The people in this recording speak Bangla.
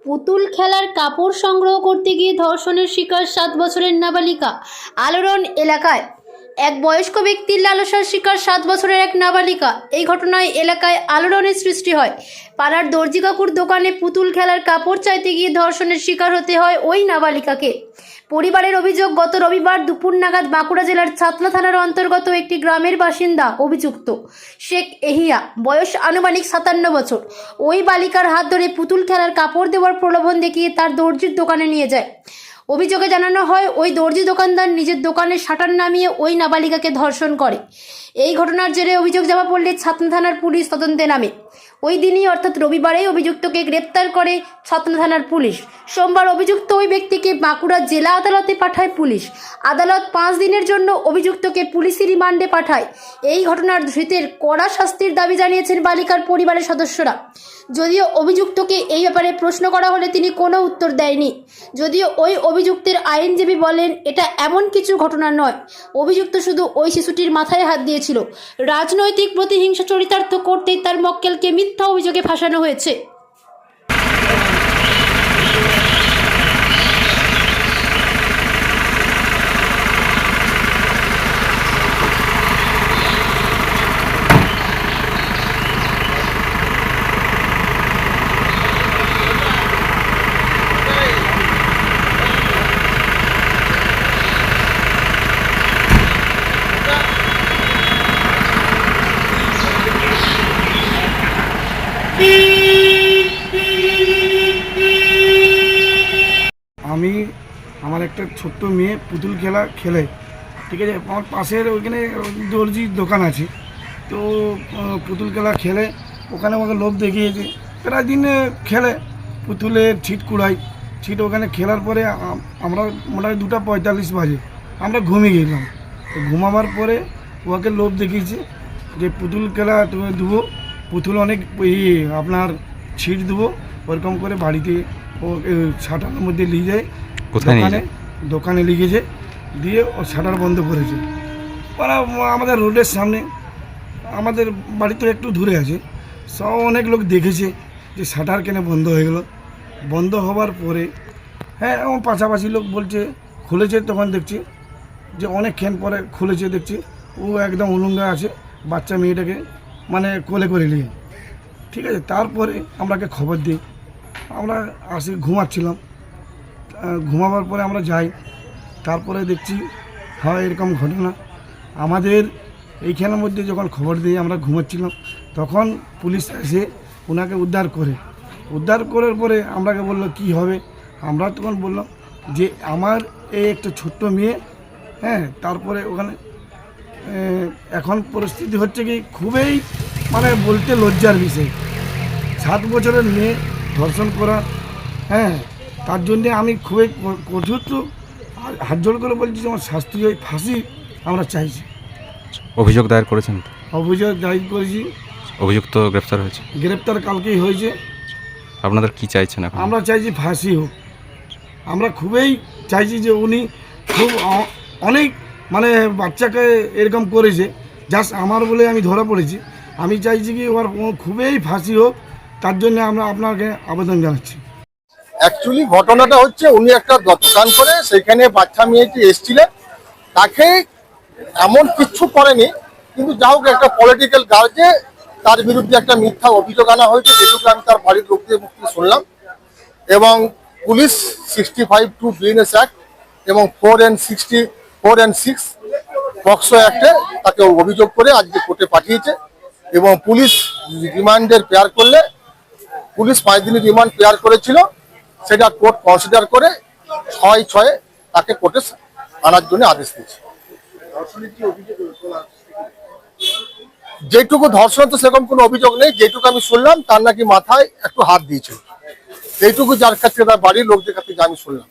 পুতুল খেলার কাপড় সংগ্রহ করতে গিয়ে ধর্ষণের শিকার 7 বছরের নাবালিকা। আলোড়ন এলাকায় এক বয়স্ক ব্যক্তির লালসার শিকার 7 বছরের এক নাবালিকা। এই ঘটনায় এলাকায় আলোড়নের সৃষ্টি হয়। পাড়ার দর্জি কাকুর দোকানে পুতুল খেলার কাপড় চাইতে গিয়ে ধর্ষণের শিকার হতে হয় ওই নাবালিকাকে। পরিবারের অভিযোগ, গত রবিবার দুপুর নাগাদ বাঁকুড়া জেলার ছাতনা থানার অন্তর্গত একটি গ্রামের বাসিন্দা অভিযুক্ত শেখ এহিয়া, বয়স আনুমানিক 57 বছর, ওই বালিকার হাত ধরে পুতুল খেলার কাপড় দেওয়ার প্রলোভন দেখিয়ে তার দর্জির দোকানে নিয়ে যায়। অভিযোগে জানানো হয়, ওই দর্জি দোকানদার নিজের দোকানের শাটার নামিয়ে ওই নাবালিকাকে ধর্ষণ করে। এই ঘটনার জেরে অভিযোগ জমা পড়লে ছাতনা থানার পুলিশ তদন্তে নামে। ওই দিনই অর্থাৎ রবিবারেই অভিযুক্তকে গ্রেপ্তার করে ছাতনা থানার পুলিশ। সোমবার অভিযুক্ত ওই ব্যক্তিকে বাঁকুড়া জেলা আদালতে পাঠায় পুলিশ। আদালত 5 দিনের জন্য অভিযুক্তকে পুলিশি রিমান্ডে পাঠায়। এই ঘটনার ধৃতের কড়া শাস্তির দাবি জানিয়েছেন বালিকার পরিবারের সদস্যরা। যদিও অভিযুক্তকে এই ব্যাপারে প্রশ্ন করা হলে তিনি কোনো উত্তর দেয়নি। যদিও ওই অভিযুক্তের আইনজীবী বলেন, এটা এমন কিছু ঘটনা নয়, অভিযুক্ত শুধু ওই শিশুটির মাথায় হাত দিয়েছিল। রাজনৈতিক প্রতিহিংসা চরিতার্থ করতেই তার মক্কেলকে মিথ্যা অভিযোগে ফাঁসানো হয়েছে। আমি আমার একটা ছোট্ট মেয়ে পুতুল খেলা খেলে, ঠিক আছে, আমার পাশের ওইখানে দর্জির দোকান আছে, তো পুতুল খেলা খেলে ওখানে আমাকে লোভ দেখিয়েছে। প্রায় দিন খেলে পুতুলের ছিট কুড়াই, ছিট ওখানে খেলার পরে আমরা মোটামুটি 2:45 বাজে আমরা ঘুমিয়ে গেলাম। তো ঘুমাবার পরে ওকে লোভ দেখিয়েছে যে পুতুল খেলা তুমি দেবো, পুতুল অনেক আপনার ছিট দেবো, ওরকম করে বাড়িতে ও শাটারের মধ্যে নিয়ে যায়, দোকানে লিখেছে, দিয়ে ও শাটার বন্ধ করেছে। ওরা আমাদের রোডের সামনে, আমাদের বাড়ি তো একটু দূরে আছে, সব অনেক লোক দেখেছে যে শাটার কেন বন্ধ হয়ে গেল। বন্ধ হওয়ার পরে হ্যাঁ আমার পাশাপাশি লোক বলছে খুলেছে, তখন দেখছি যে অনেকক্ষণ পরে খুলেছে, দেখছি ও একদম উলঙ্গা আছে, বাচ্চা মেয়েটাকে মানে কোলে করে নিয়ে, ঠিক আছে। তারপরে আমরাকে খবর দিই, আমরা আসি, ঘুমাচ্ছিলাম, ঘুমাবার পরে আমরা যাই, তারপরে দেখছি হয় এরকম ঘটনা। আমাদের এইখানের মধ্যে যখন খবর দিই, আমরা ঘুমাচ্ছিলাম, তখন পুলিশ এসে ওনাকে উদ্ধার করার পরে আমরাকে বললো কি হবে। আমরা তখন বললাম যে আমার এই একটা ছোট্ট মেয়ে, হ্যাঁ, তারপরে ওখানে এখন পরিস্থিতি হচ্ছে কি খুবই মানে বলতে লজ্জার বিষয়, 7 বছরের মেয়ে ধর্ষণ করা, হ্যাঁ, তার জন্যে আমি খুবই কঠোর হাত জোড় করে বলছি যে আমার শাস্তি হয়, ফাঁসি আমরা চাইছি। অভিযোগ দায়ের করেছেন? অভিযোগ দায়ের করেছি। অভিযুক্ত গ্রেপ্তার হয়েছে? গ্রেপ্তার কালকেই হয়েছে। আপনাদের কি চাইছেন এখন? আমরা চাইছি ফাঁসি হোক। আমরা খুবই চাইছি যে উনি খুব অনেক মানে বাচ্চাকে এরকম করেছে, জাস্ট আমার বলে আমি ধরা পড়েছি। আমি চাইছি কি ওর খুবই ফাঁসি হোক, তার জন্য আমরা আপনাকে আবেদন জানাচ্ছি। অ্যাকচুয়ালি ঘটনাটা হচ্ছে, উনি একটা দোকান করে সেখানে বাচ্চা মেয়েটি এসেছিলেন, তাকে এমন কিচ্ছু করেনি, কিন্তু যা হোক একটা পলিটিক্যাল গার্জে তার বিরুদ্ধে একটা মিথ্যা অভিযোগ আনা হয়েছে, যেটুকু আমি তার বাড়ির লোকদের মুখে শুনলাম। এবং পুলিশ 65(2) বিএনএস অ্যাক্ট এবং 4 and 6 পক্সো অ্যাক্টে তাকে অভিযোগ করে আজকে কোর্টে পাঠিয়েছে। এবং পুলিশ রিমান্ডের পেয়ার করলে, পুলিশ 5 দিনের রিমান্ড পেয়ার করেছিল, সেটা কোর্ট কনসিডার করে 6/6 তাকে কোর্টে আনার জন্য আদেশ দিয়েছে। যেটুকু ধর্ষণ তো সেরকম কোনো অভিযোগ নেই, যেটুকু আমি শুনলাম তার নাকি মাথায় একটু হাত দিয়েছিল, এইটুকু যার কাছে তার বাড়ির লোকদের কাছে আমি শুনলাম।